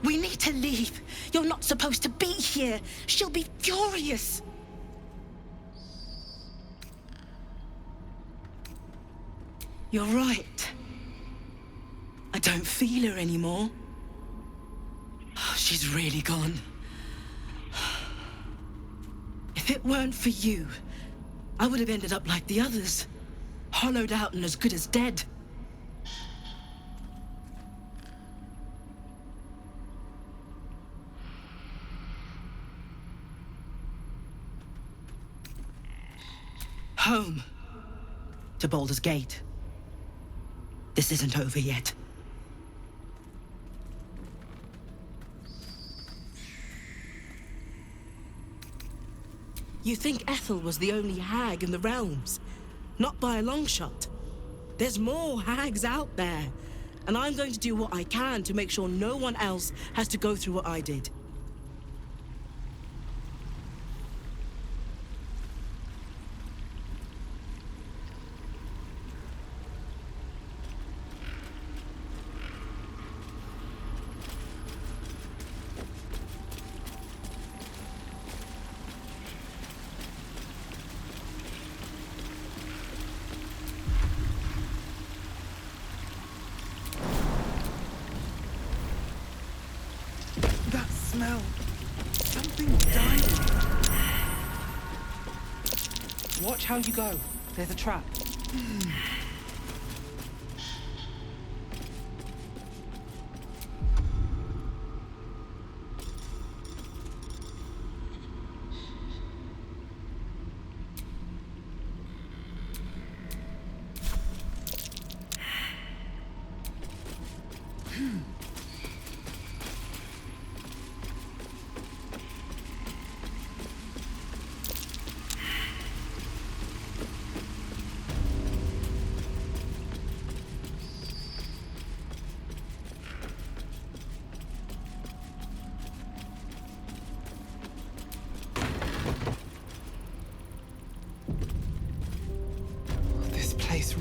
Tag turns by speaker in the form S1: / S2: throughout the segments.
S1: We need to leave. You're not supposed to be here. She'll be furious. You're right. I don't feel her anymore. She's really gone. If it weren't for you, I would have ended up like the others. Hollowed out and as good as dead. Home. To Baldur's Gate. This isn't over yet. You think Ethel was the only hag in the realms? Not by a long shot. There's more hags out there. And I'm going to do what I can to make sure no one else has to go through what I did.
S2: Smell. Something's dying. Watch how you go. There's a trap.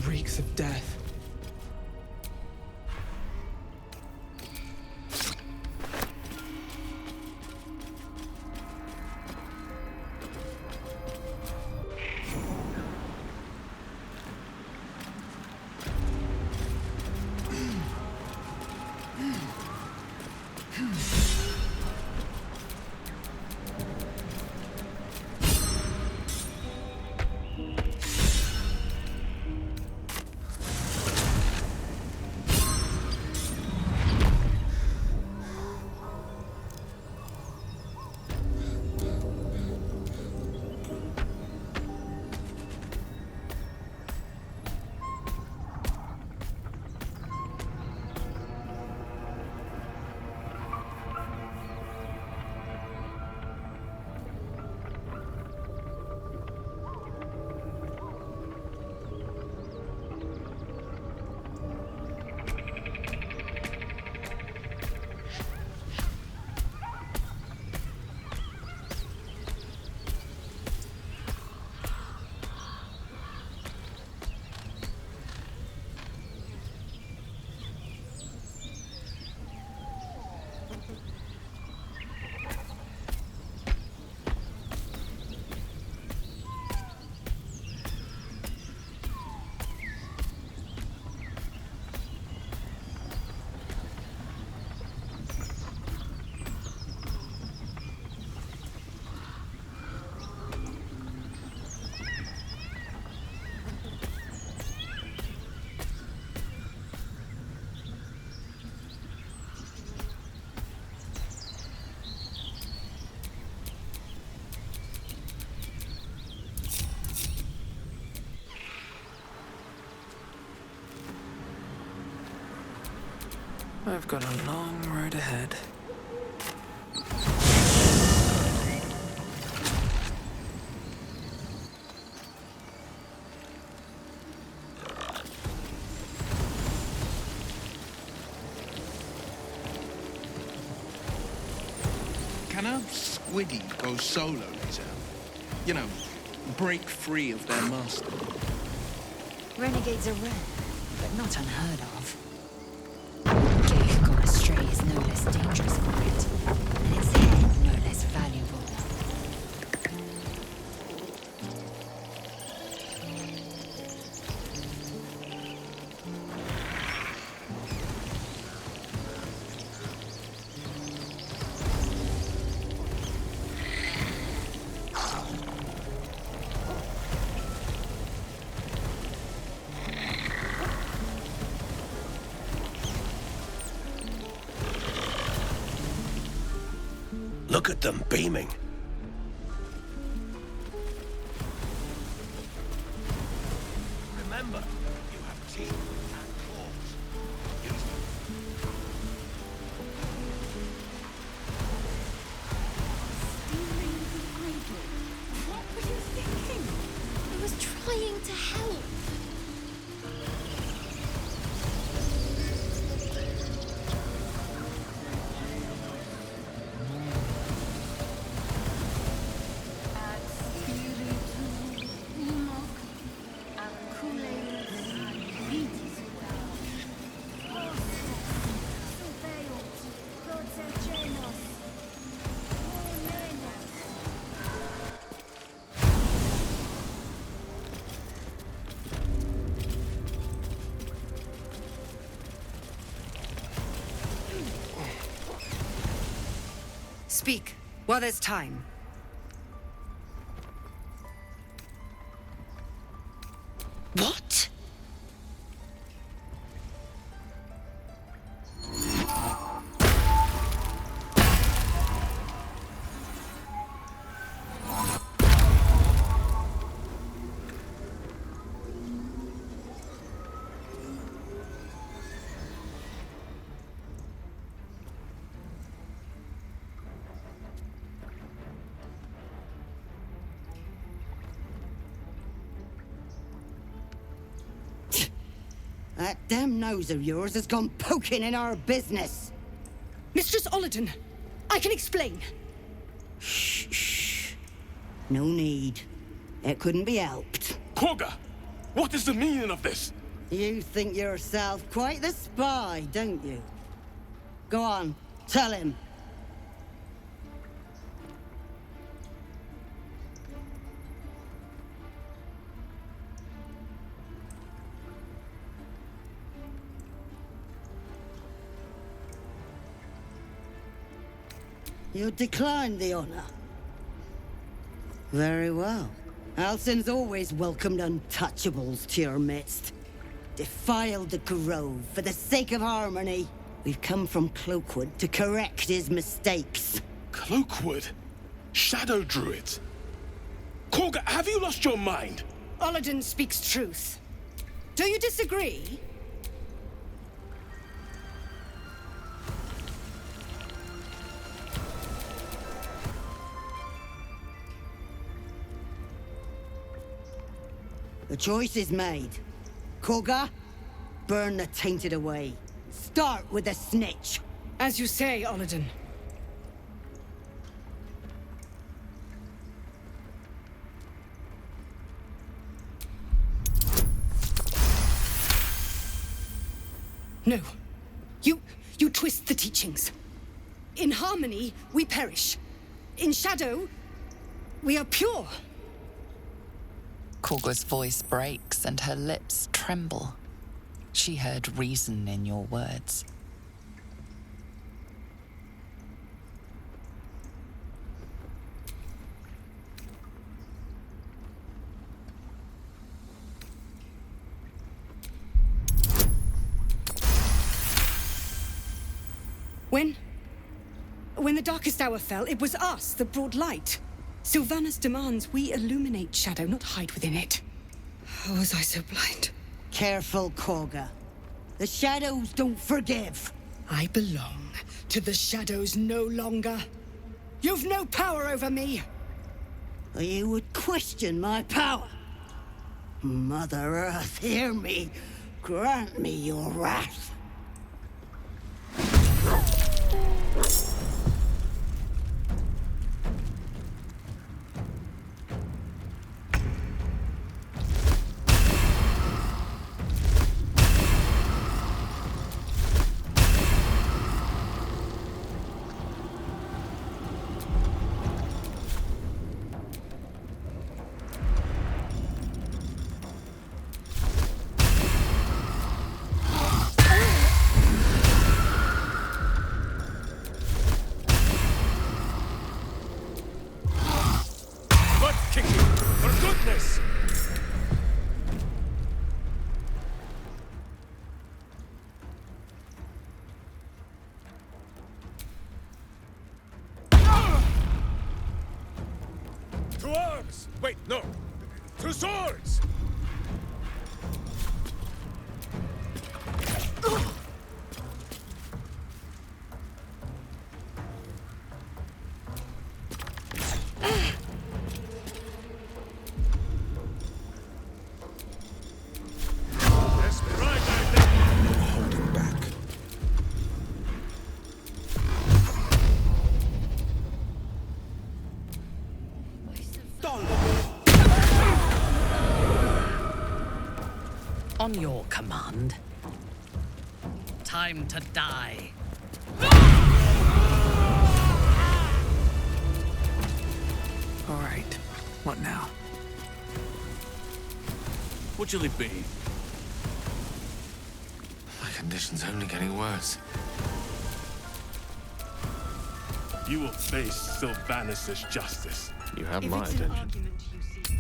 S2: Reeks of death.
S3: I've got a long road ahead.
S4: Can a squiddy go solo, Lisa? You know, break free of their master.
S5: Renegades are rare, but not unheard of. Getting gone astray is no less dangerous.
S6: Look at them beaming. Remember, you have teeth and claws. Use them.
S5: Stealing the idol. What were you thinking? I was trying to help.
S7: Speak, while there's time.
S1: What?
S8: That damn nose of yours has gone poking in our business.
S7: Mistress Olladin, I can explain.
S8: Shh. No need. It couldn't be helped.
S6: Korga! What is the meaning of this?
S8: You think yourself quite the spy, don't you? Go on, tell him. You declined the honor. Very well. Alcin's always welcomed untouchables to your midst. Defiled the grove for the sake of harmony. We've come from Cloakwood to correct his mistakes.
S6: Cloakwood? Shadow Druids? Korga, have you lost your mind?
S7: Olladin speaks truth. Do you disagree?
S8: The choice is made. Korga, burn the tainted away. Start with the snitch.
S7: As you say, Olladin. No. You twist the teachings. In harmony, we perish. In shadow, we are pure.
S9: Korga's voice breaks and her lips tremble. She heard reason in your words.
S7: When the darkest hour fell, it was us that brought light. Sylvanas demands we illuminate shadow, not hide within it. How was I so blind?
S8: Careful, Korga. The shadows don't forgive.
S7: I belong to the shadows no longer. You've no power over me.
S8: You would question my power. Mother Earth, hear me. Grant me your wrath.
S6: arms! Wait, no! To swords!
S10: On your command. Time to die.
S3: All right. What now?
S11: What shall it be?
S12: My condition's only getting worse.
S6: You will face Sylvanus' justice.
S12: You have
S7: If
S12: my
S7: it's an
S12: attention.
S7: argument you see.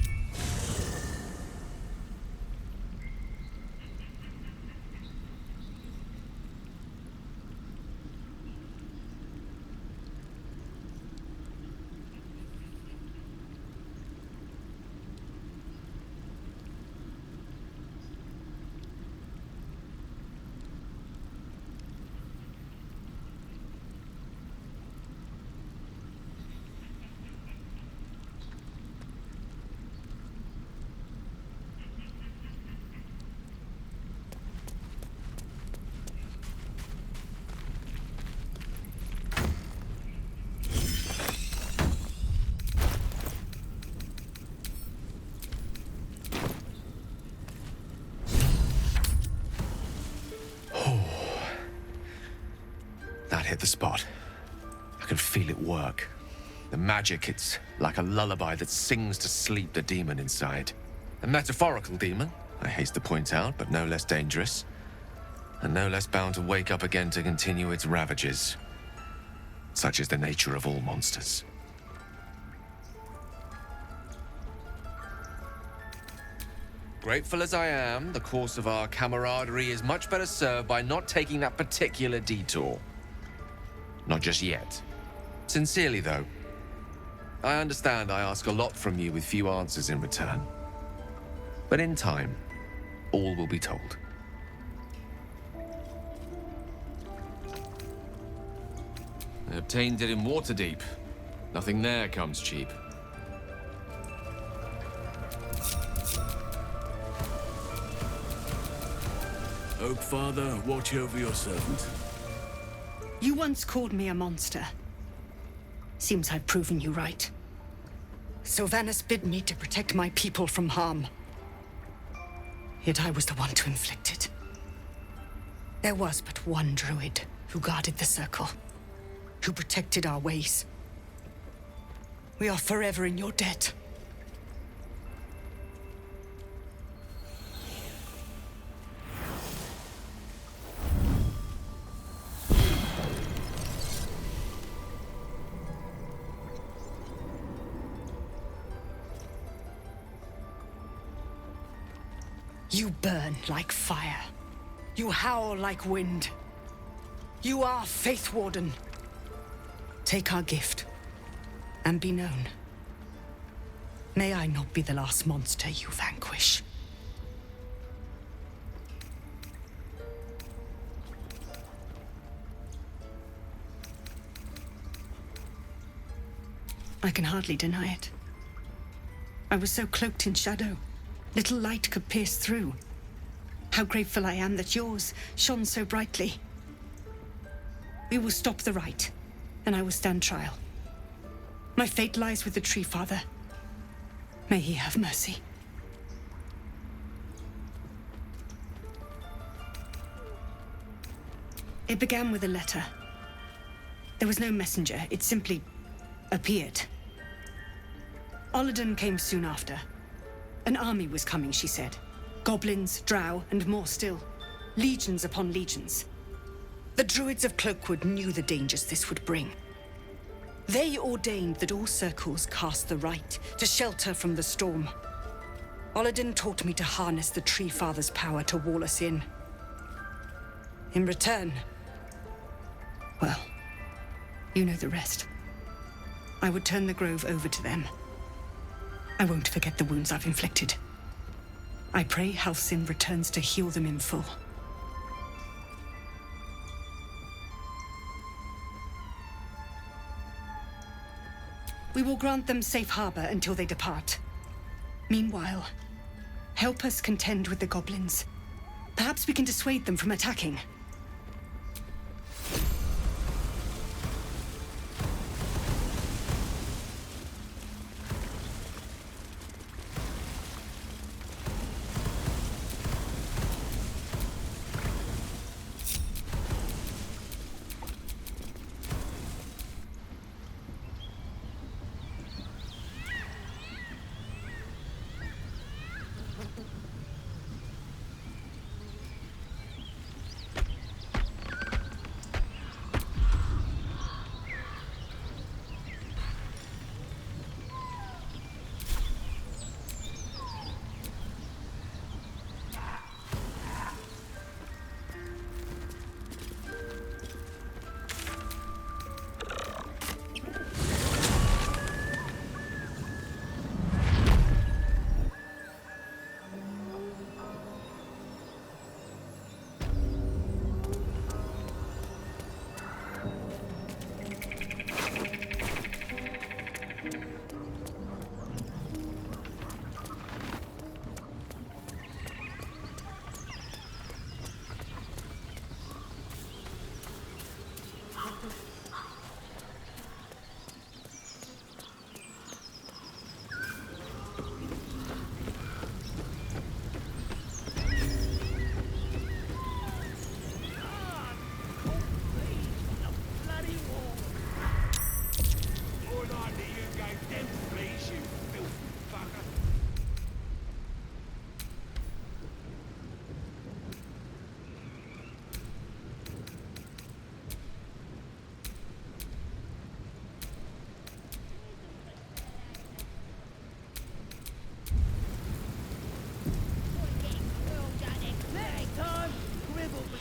S12: That hit the spot. I can feel it work. The magic, it's like a lullaby that sings to sleep the demon inside. A metaphorical demon, I haste to point out, but no less dangerous. And no less bound to wake up again to continue its ravages. Such is the nature of all monsters. Grateful as I am, the course of our camaraderie is much better served by not taking that particular detour. Not just yet. Sincerely, though. I understand I ask a lot from you with few answers in return. But in time, all will be told. I obtained it in Waterdeep. Nothing there comes cheap.
S11: Oak Father, watch over your servant.
S7: You once called me a monster. Seems I've proven you right. Sylvanus bid me to protect my people from harm. Yet I was the one to inflict it. There was but one druid who guarded the circle, who protected our ways. We are forever in your debt. You burn like fire. You howl like wind. You are Faith Warden. Take our gift, and be known. May I not be the last monster you vanquish. I can hardly deny it. I was so cloaked in shadow. Little light could pierce through. How grateful I am that yours shone so brightly. We will stop the rite, and I will stand trial. My fate lies with the Tree Father. May he have mercy. It began with a letter. There was no messenger, it simply appeared. Olladin came soon after. An army was coming, she said. Goblins, drow, and more still. Legions upon legions. The druids of Cloakwood knew the dangers this would bring. They ordained that all circles cast the rite to shelter from the storm. Olladin taught me to harness the Tree Father's power to wall us in. In return, well, you know the rest. I would turn the grove over to them. I won't forget the wounds I've inflicted. I pray Halsin returns to heal them in full. We will grant them safe harbor until they depart. Meanwhile, help us contend with the goblins. Perhaps we can dissuade them from attacking.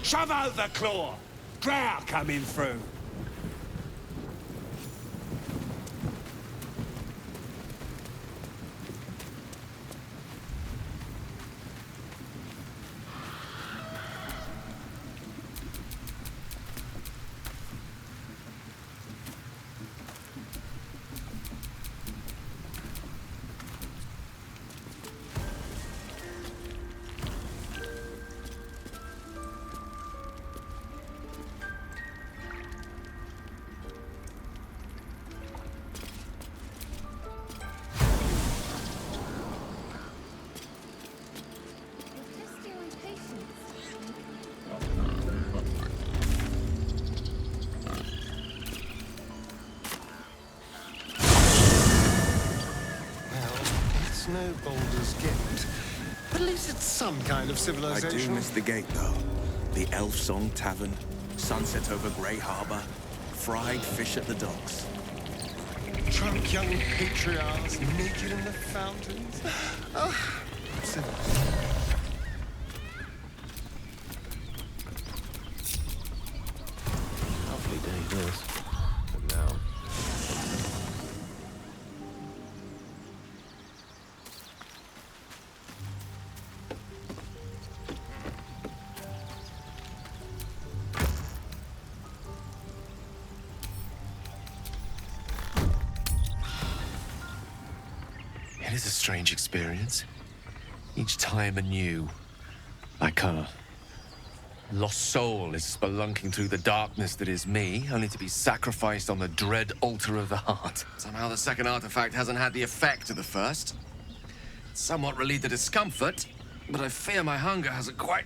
S13: Shove out the claw! Drow coming through!
S14: No Baldur's Gate, but at least it's some kind of
S15: I
S14: civilization.
S15: do miss the gate, though. The Elf Song Tavern, sunset over Grey Harbour, fried fish at the docks.
S14: Drunk young patriarchs naked in the fountains. Ah, civilization.
S11: Lovely day, this. But now...
S12: It is a strange experience. Each time anew. Like a lost soul is spelunking through the darkness that is me, only to be sacrificed on the dread altar of the heart. Somehow the second artifact hasn't had the effect of the first. It's somewhat relieved the discomfort, but I fear my hunger hasn't quite...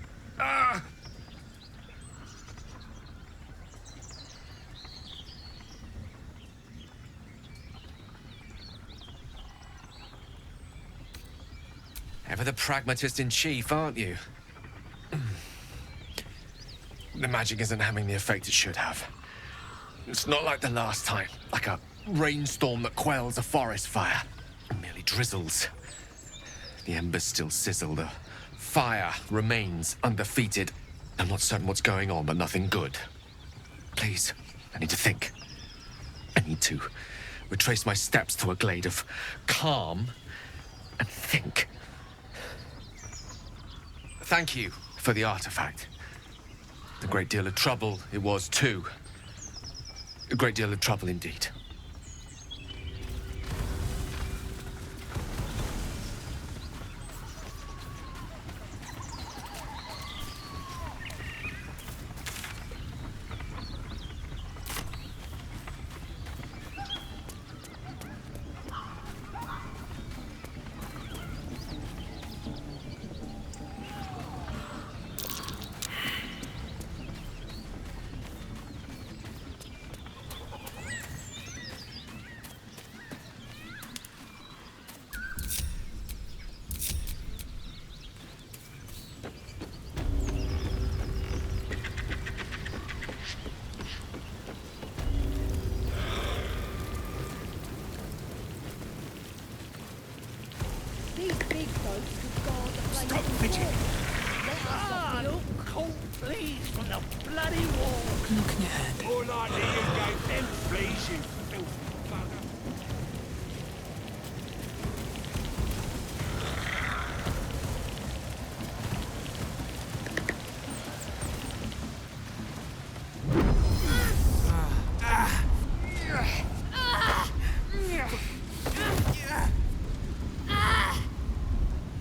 S12: Ever the pragmatist in chief, aren't you? The magic isn't having the effect it should have. It's not like the last time, like a rainstorm that quells a forest fire. It merely drizzles. The embers still sizzle, the fire remains undefeated. I'm not certain what's going on, but nothing good. Please, I need to think. I need to retrace my steps to a glade of calm and think. Thank you for the artifact. A great deal of trouble it was, too. A great deal of trouble indeed.
S5: These big boats could guard the place.
S13: Stop fidgeting!
S5: Ah,
S13: Cold fleas from the bloody wall!
S3: Looking ahead.
S13: More likely you gave them fleas, you filthy bugger.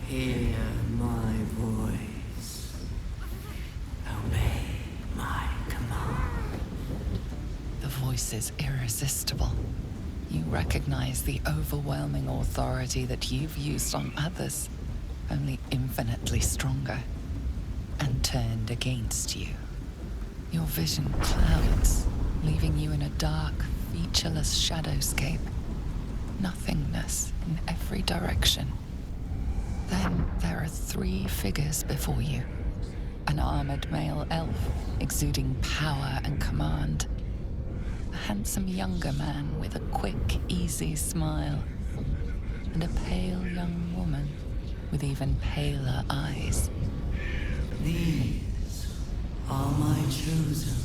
S3: Hear my voice. Obey my command.
S9: The voice is irresistible. You recognize the overwhelming authority that you've used on others, only infinitely stronger, and turned against you. Your vision clouds, leaving you in a dark, featureless shadowscape. Nothingness in every direction. Then there are 3 figures before you. An armored male elf, exuding power and command. A handsome younger man with a quick, easy smile. And a pale young woman with even paler eyes.
S3: These are my chosen.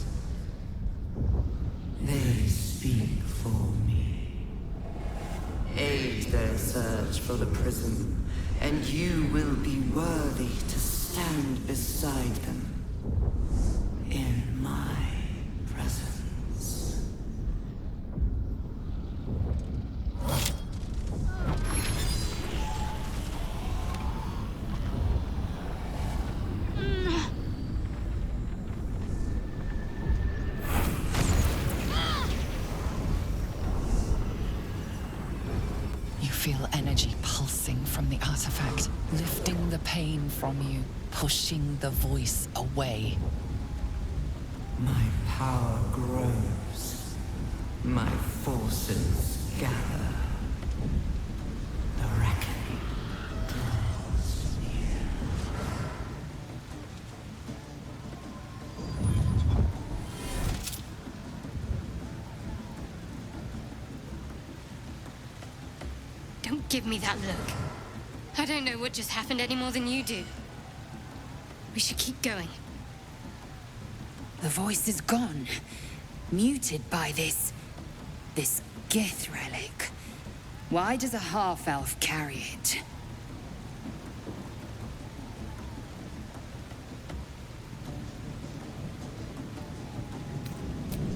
S3: They speak for me. Aid their search for the prism, and you will be worthy to stand beside them in my presence.
S9: You feel energy pulsing from the artifact, lifting the pain from you, pushing the voice away.
S3: My power grows. My forces gather. The reckoning draws near.
S5: Don't give me that look. I don't know what just happened any more than you do. We should keep going.
S7: The voice is gone. Muted by this Gith relic. Why does a half-elf carry it?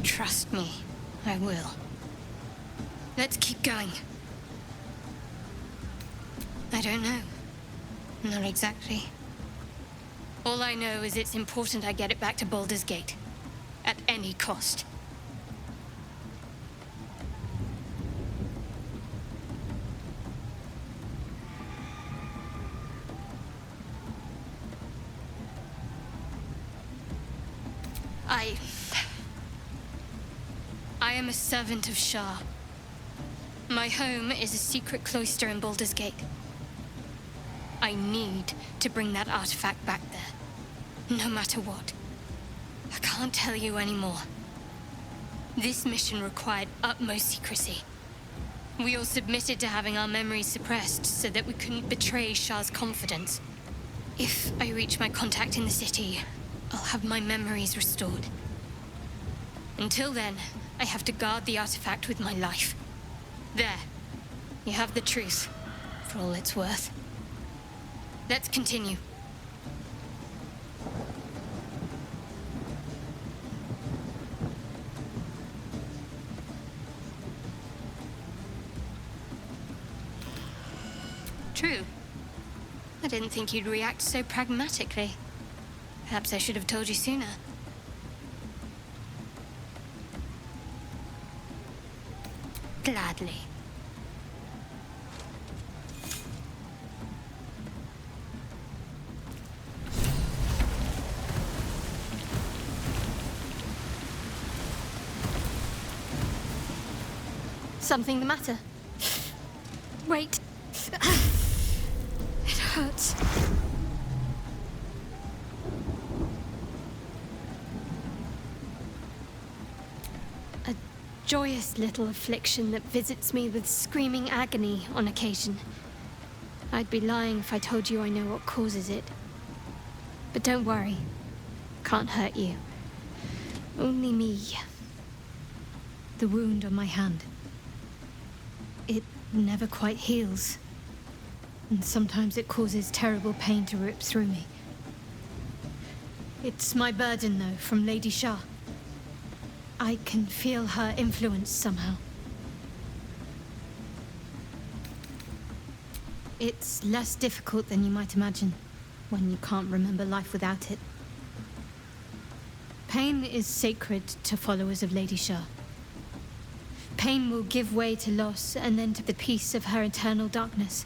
S5: Trust me, I will. Let's keep going. I don't know. Not exactly. All I know is it's important I get it back to Baldur's Gate. At any cost. I am a servant of Shah. My home is a secret cloister in Baldur's Gate. I need to bring that artifact back there, no matter what. I can't tell you anymore. This mission required utmost secrecy. We all submitted to having our memories suppressed so that we couldn't betray Shah's confidence. If I reach my contact in the city, I'll have my memories restored. Until then, I have to guard the artifact with my life. There, you have the truth. for all it's worth. Let's continue. True. I didn't think you'd react so pragmatically. Perhaps I should have told you sooner. Gladly. Something the matter? Wait. It hurts. A joyous little affliction that visits me with screaming agony on occasion. I'd be lying if I told you I know what causes it. But don't worry. Can't hurt you. Only me. The wound on my hand. It never quite heals. And sometimes it causes terrible pain to rip through me. It's my burden, though, from Lady Shah. I can feel her influence somehow. It's less difficult than you might imagine when you can't remember life without it. Pain is sacred to followers of Lady Shah. Pain will give way to loss and then to the peace of her eternal darkness.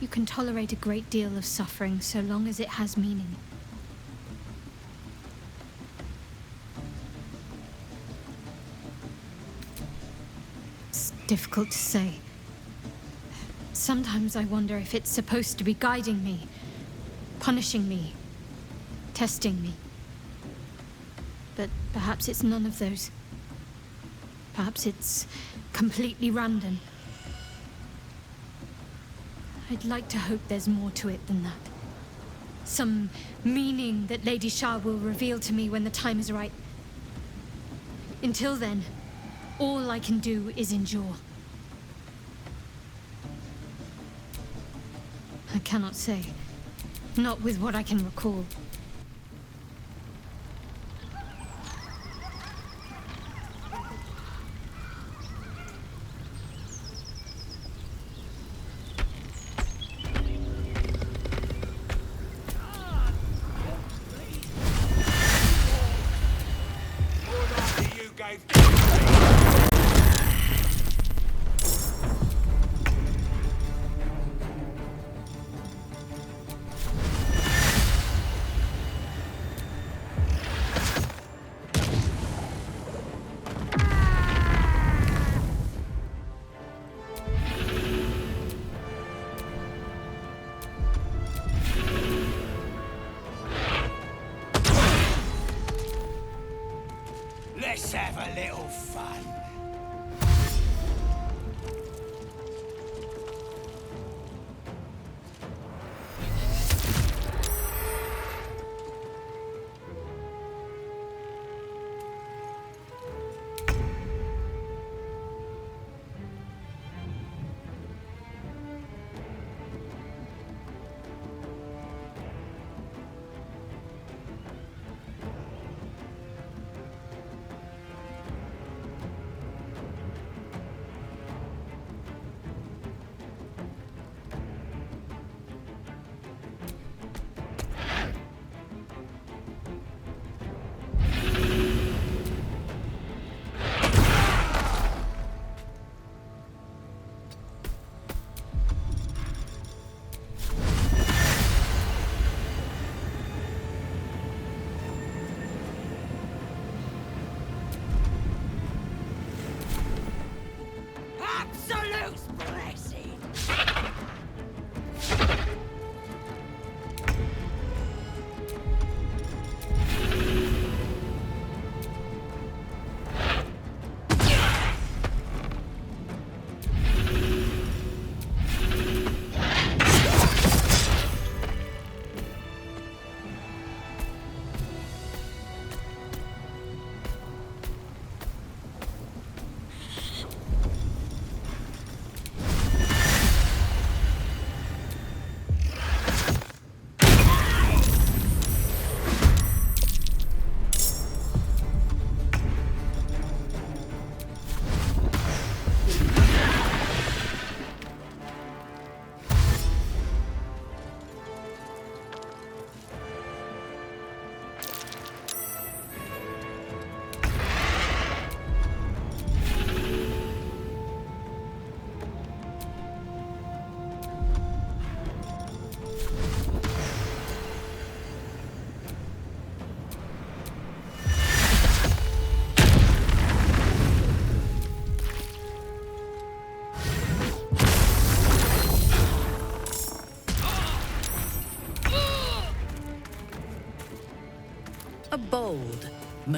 S5: You can tolerate a great deal of suffering so long as it has meaning. It's difficult to say. Sometimes I wonder if it's supposed to be guiding me, punishing me, testing me. But perhaps it's none of those. Perhaps it's completely random. I'd like to hope there's more to it than that. Some meaning that Lady Shah will reveal to me when the time is right. Until then, all I can do is endure. I cannot say. Not with what I can recall.
S13: Let's have a little fun.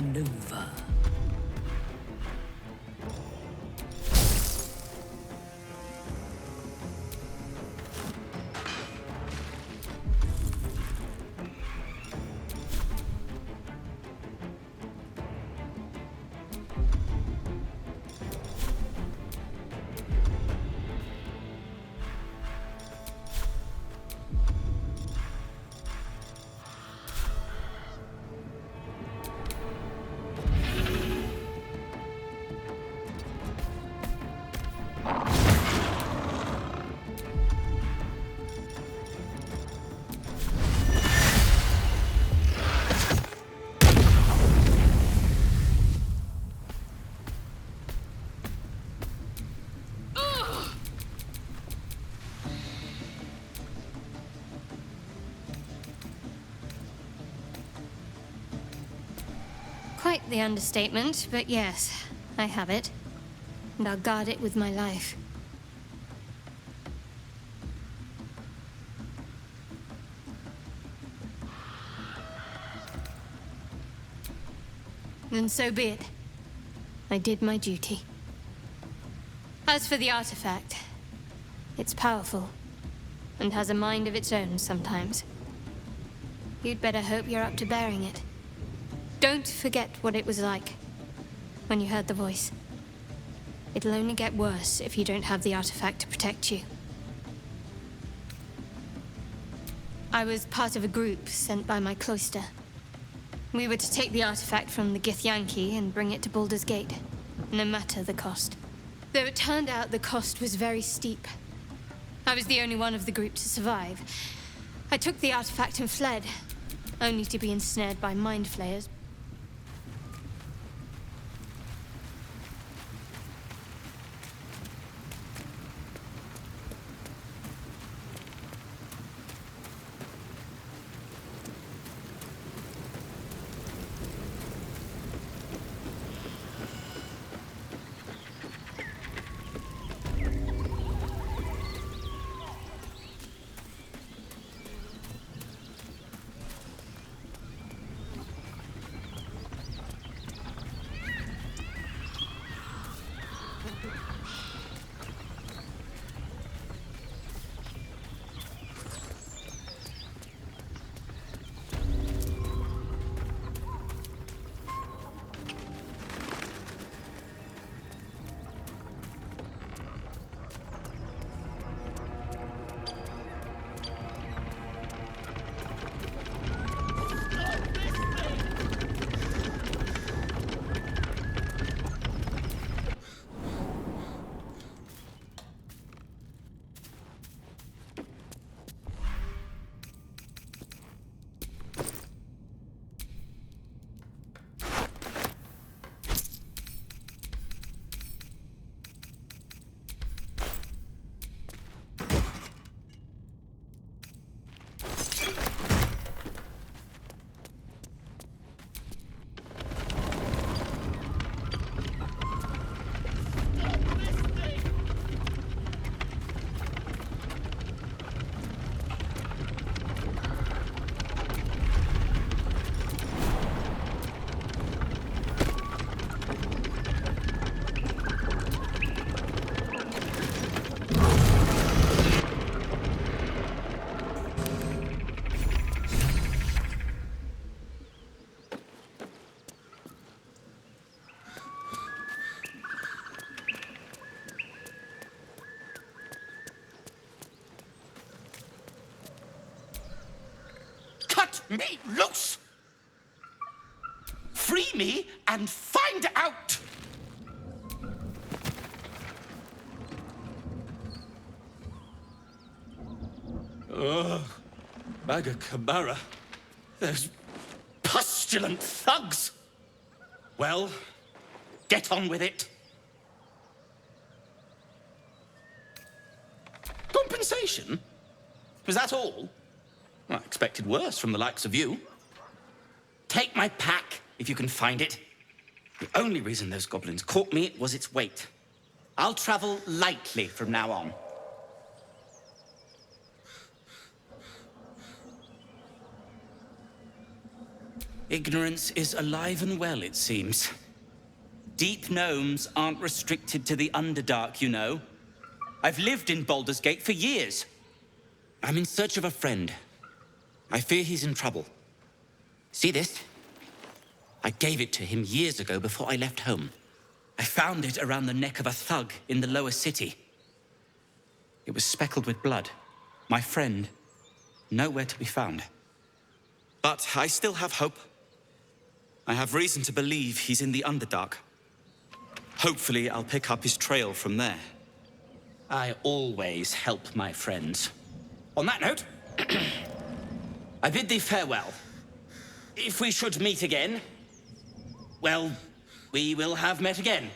S10: maneuver.
S5: Quite the understatement, but yes, I have it. And I'll guard it with my life. Then so be it. I did my duty. As for the artifact, it's powerful, and has a mind of its own sometimes. You'd better hope you're up to bearing it. Don't forget what it was like when you heard the voice. It'll only get worse if you don't have the artifact to protect you. I was part of a group sent by my cloister. We were to take the artifact from the Githyanki and bring it to Baldur's Gate, no matter the cost. Though it turned out the cost was very steep. I was the only one of the group to survive. I took the artifact and fled, only to be ensnared by mind flayers.
S13: Me loose! Free me and find out! Ugh. Bagakabara. Those pustulant thugs. Well, get on with it. Compensation? Was that all? Well, I expected worse from the likes of you. Take my pack, if you can find it. The only reason those goblins caught me was its weight. I'll travel lightly from now on. Ignorance is alive and well, it seems. Deep gnomes aren't restricted to the Underdark, you know. I've lived in Baldur's Gate for years. I'm in search of a friend. I fear he's in trouble. See this? I gave it to him years ago before I left home. I found it around the neck of a thug in the lower city. It was speckled with blood. My friend, nowhere to be found. But I still have hope. I have reason to believe he's in the Underdark. Hopefully, I'll pick up his trail from there. I always help my friends. On that note, I bid thee farewell. If we should meet again, well, we will have met again.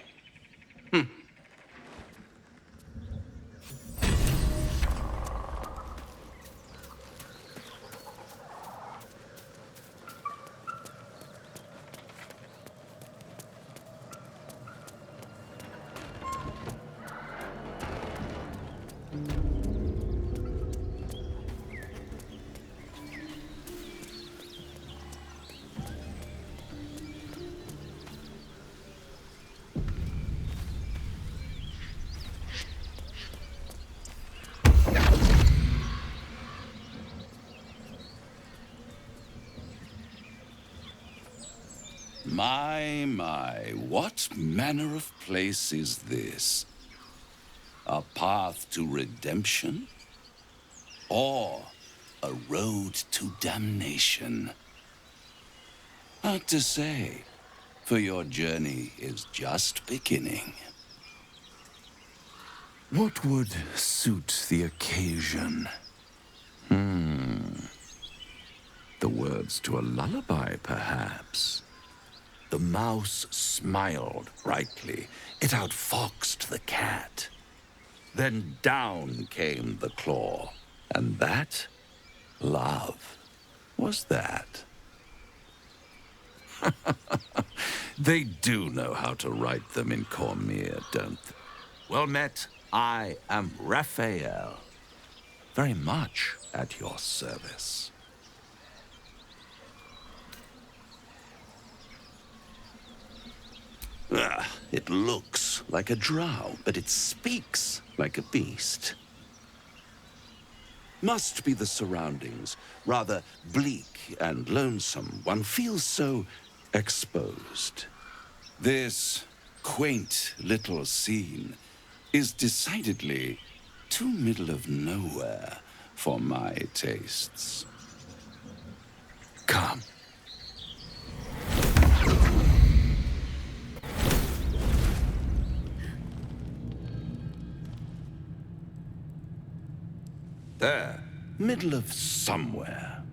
S16: My, what manner of place is this? A path to redemption? Or a road to damnation? Hard to say, for your journey is just beginning. What would suit the occasion? The words to a lullaby, perhaps. The mouse smiled brightly. It outfoxed the cat. Then down came the claw. And that, love, was that. They do know how to write them in Cormier, don't they? Well met, I am Raphael. Very much at your service. It looks like a drow, but it speaks like a beast. Must be the surroundings, rather bleak and lonesome. One feels so exposed. This quaint little scene is decidedly too middle of nowhere for my tastes. Come. There, middle of somewhere.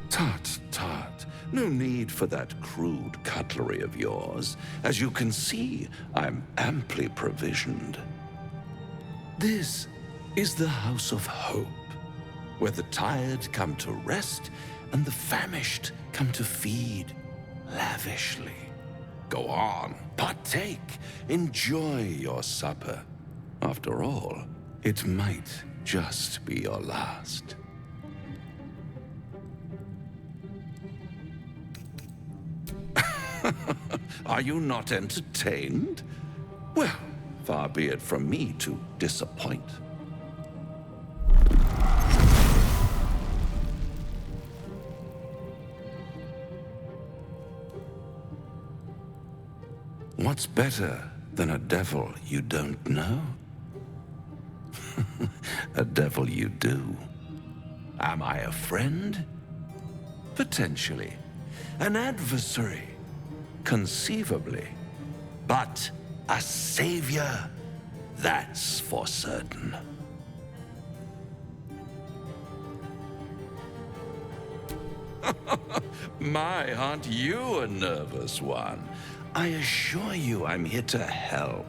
S16: Tut, tut. No need for that crude cutlery of yours. As you can see, I'm amply provisioned. This is the House of Hope, where the tired come to rest and the famished come to feed lavishly. Go on, partake, enjoy your supper. After all, it might just be your last. Are you not entertained? Well, far be it from me to disappoint. What's better than a devil you don't know? A devil you do. Am I a friend? Potentially. An adversary? Conceivably. But a savior? That's for certain. My, aren't you a nervous one? I assure you I'm here to help,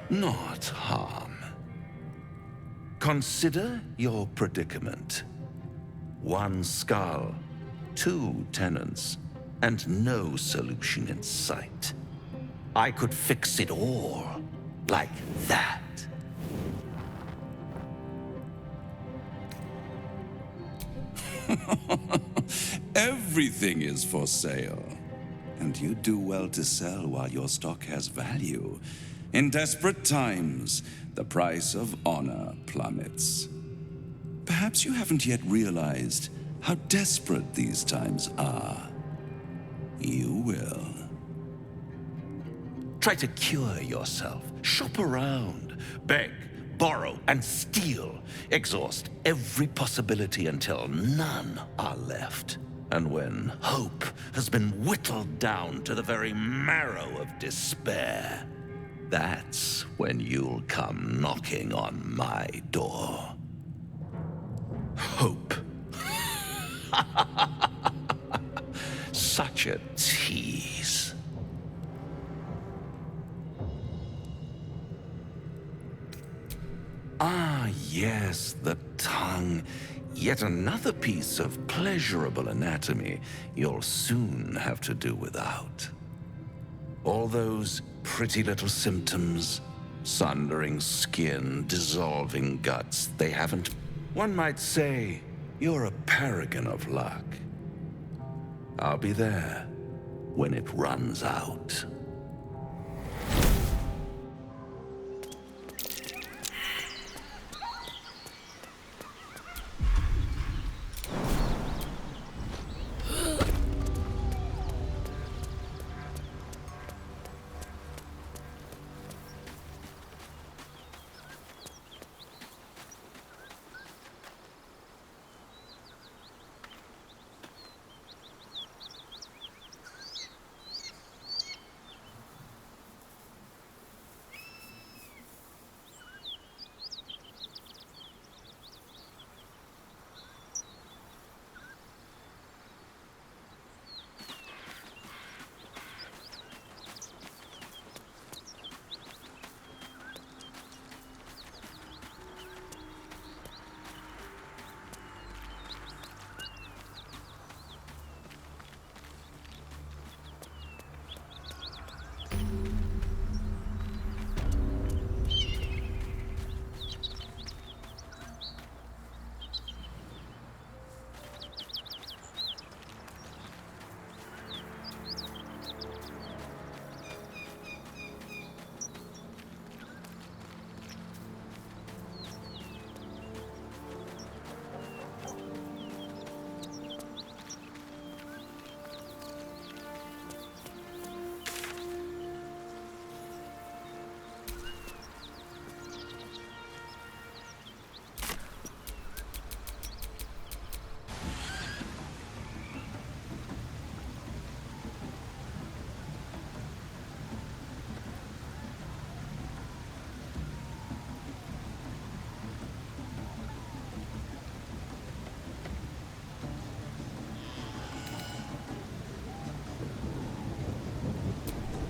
S16: not harm. Consider your predicament. One skull, 2 tenants, and no solution in sight. I could fix it all, like that. Everything is for sale. And you do well to sell while your stock has value. In desperate times, the price of honor plummets. Perhaps you haven't yet realized how desperate these times are. You will. Try to cure yourself. Shop around. Beg, borrow, and steal. Exhaust every possibility until none are left. And when hope has been whittled down to the very marrow of despair, that's when you'll come knocking on my door. Hope. Such a tease. Ah, yes, the tongue. Yet another piece of pleasurable anatomy you'll soon have to do without. All those pretty little symptoms, sundering skin, dissolving guts, they haven't... One might say you're a paragon of luck. I'll be there when it runs out.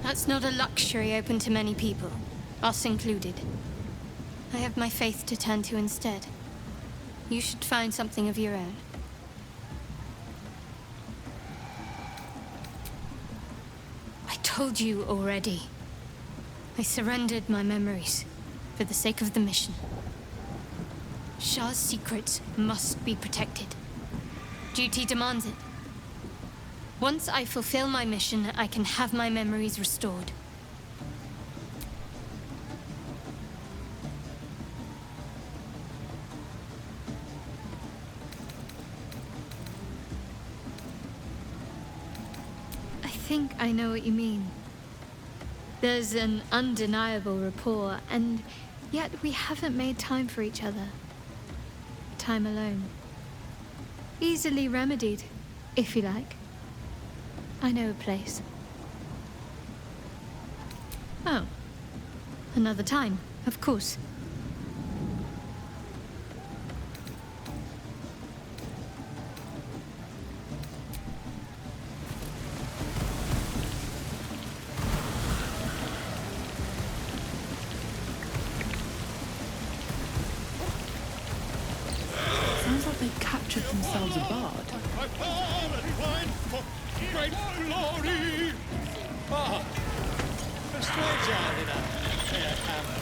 S5: That's not a luxury open to many people, us included. I have my faith to turn to instead. You should find something of your own. I told you already. I surrendered my memories for the sake of the mission. Shah's secrets must be protected. Duty demands it. Once I fulfill my mission, I can have my memories restored. I think I know what you mean. There's an undeniable rapport, and yet we haven't made time for each other. Time alone. Easily remedied, if you like. I know a place. Oh. Another time, of course.
S2: Sounds like they've captured themselves a bard.
S17: Great glory! Ah, a stranger in a fair hammer.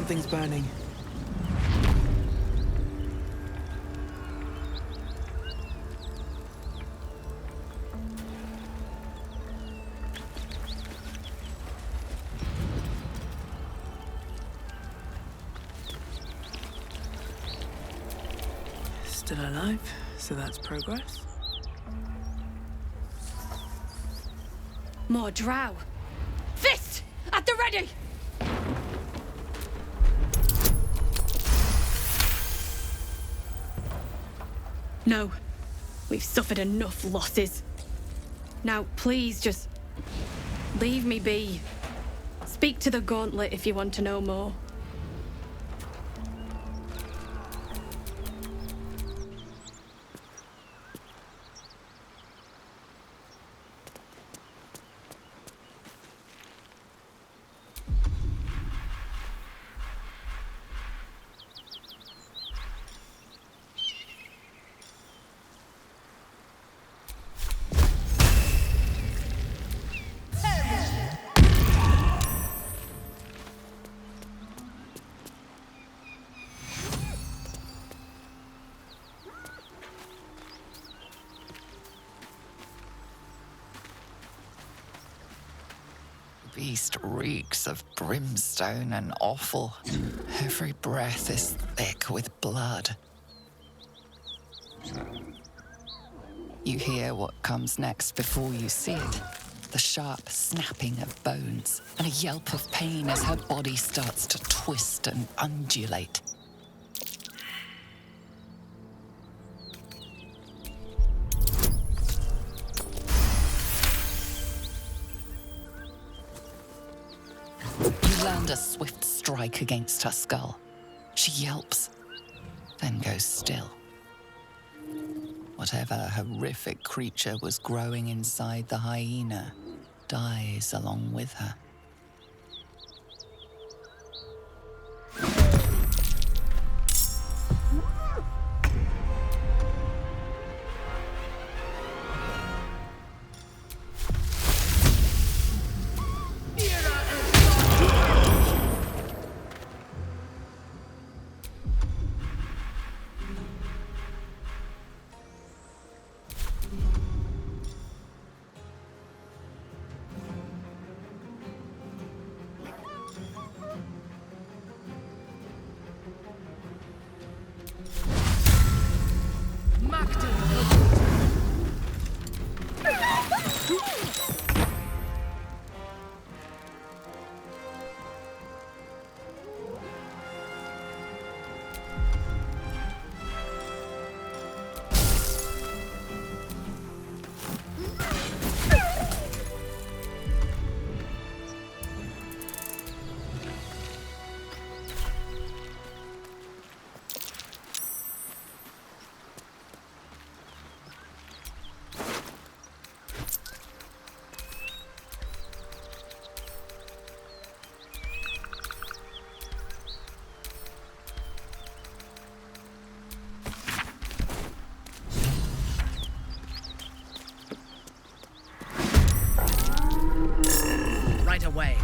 S1: Something's burning. Still alive, so that's progress.
S7: More drow. Fist! At the ready!
S18: No. We've suffered enough losses. Now, please, just leave me be. Speak to the Gauntlet if you want to know more.
S9: Beast reeks of brimstone and offal. Every breath is thick with blood. You hear what comes next before you see it. The sharp snapping of bones and a yelp of pain as her body starts to twist and undulate. Land a swift strike against her skull. She yelps, then goes still. Whatever horrific creature was growing inside the hyena dies along with her.
S10: Right away.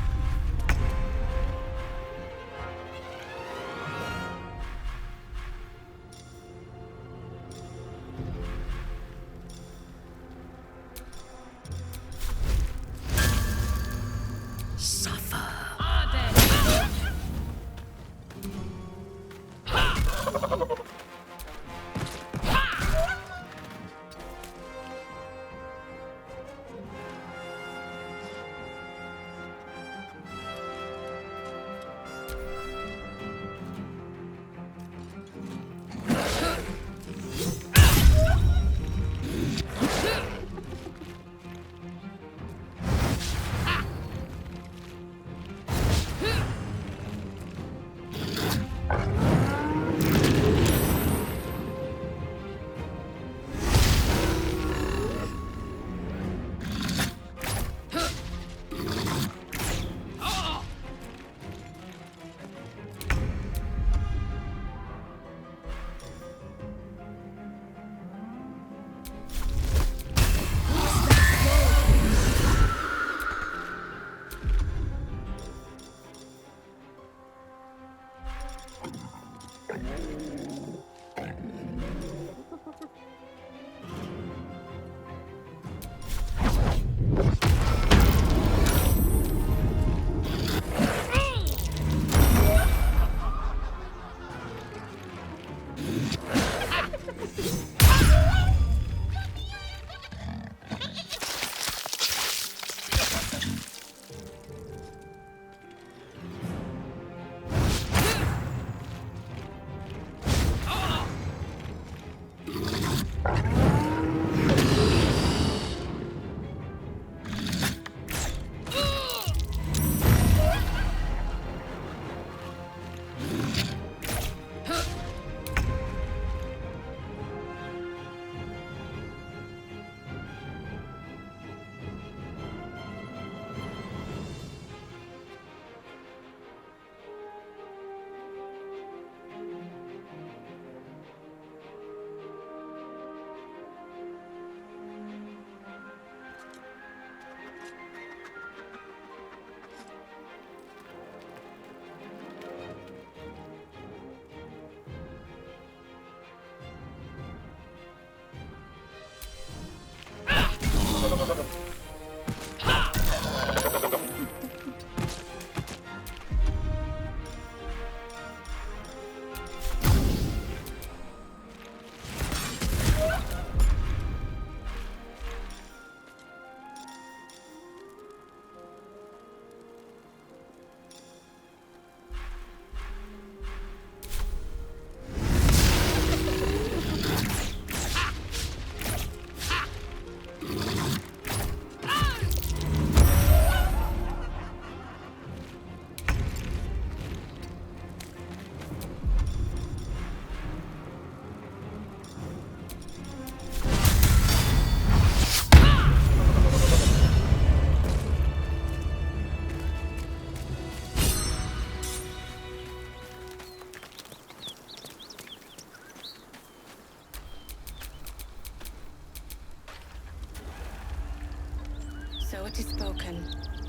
S18: So it is spoken,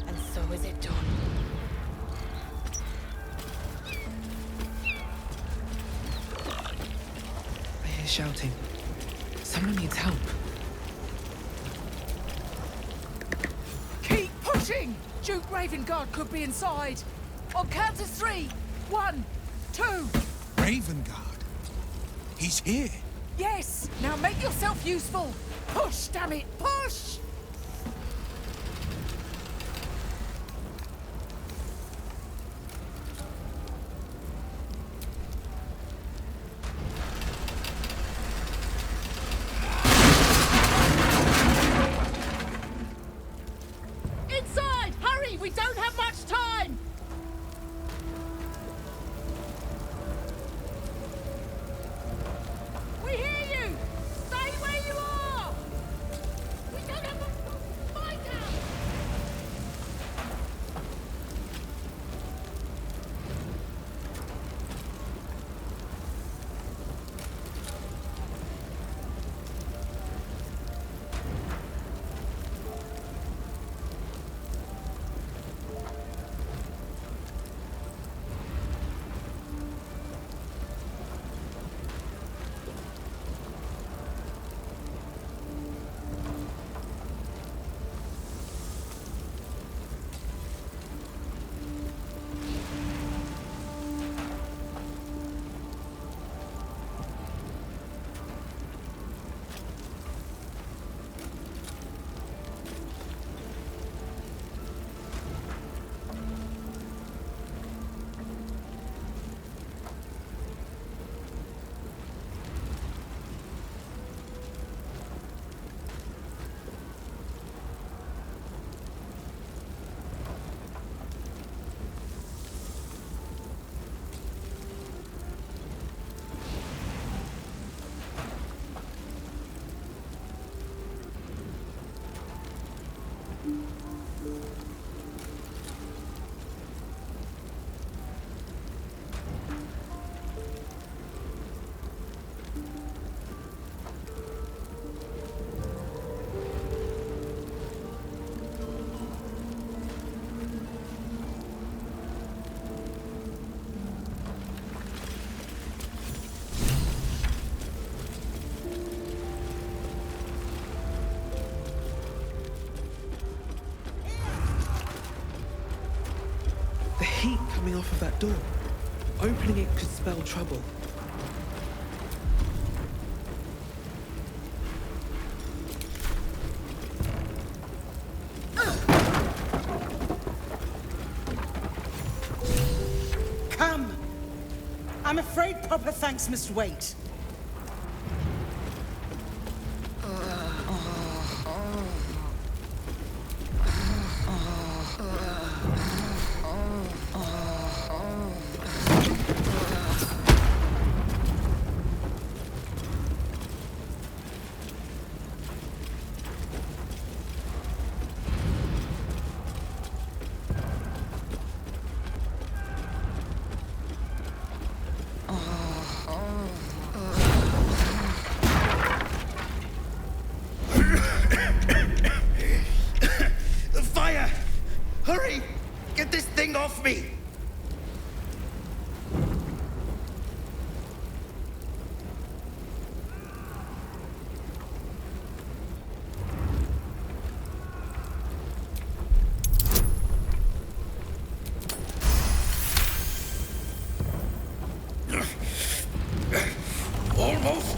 S18: and so is it done.
S2: I hear shouting. Someone needs help.
S10: Keep pushing! Duke Ravengard could be inside. On count of 3. 1, 2.
S4: Ravengard? He's here.
S10: Yes! Now make yourself useful! Push, damn it! Push! Inside! Hurry! We don't have much time! We hear you! Stay where you are! We don't have much time! Find out!
S2: The heat coming off of that door. Opening it could spell trouble.
S10: Come! I'm afraid proper thanks must wait.
S13: Fire! Hurry! Get this thing off me! Almost.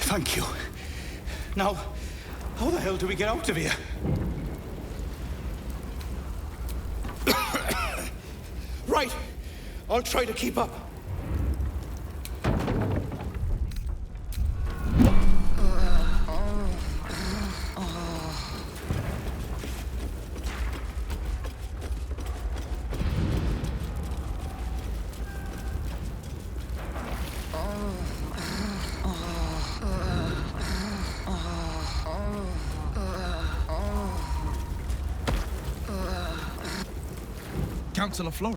S13: Thank you. Now, how the hell do we get out of here? Right. I'll try to keep up.
S4: Councillor Flora.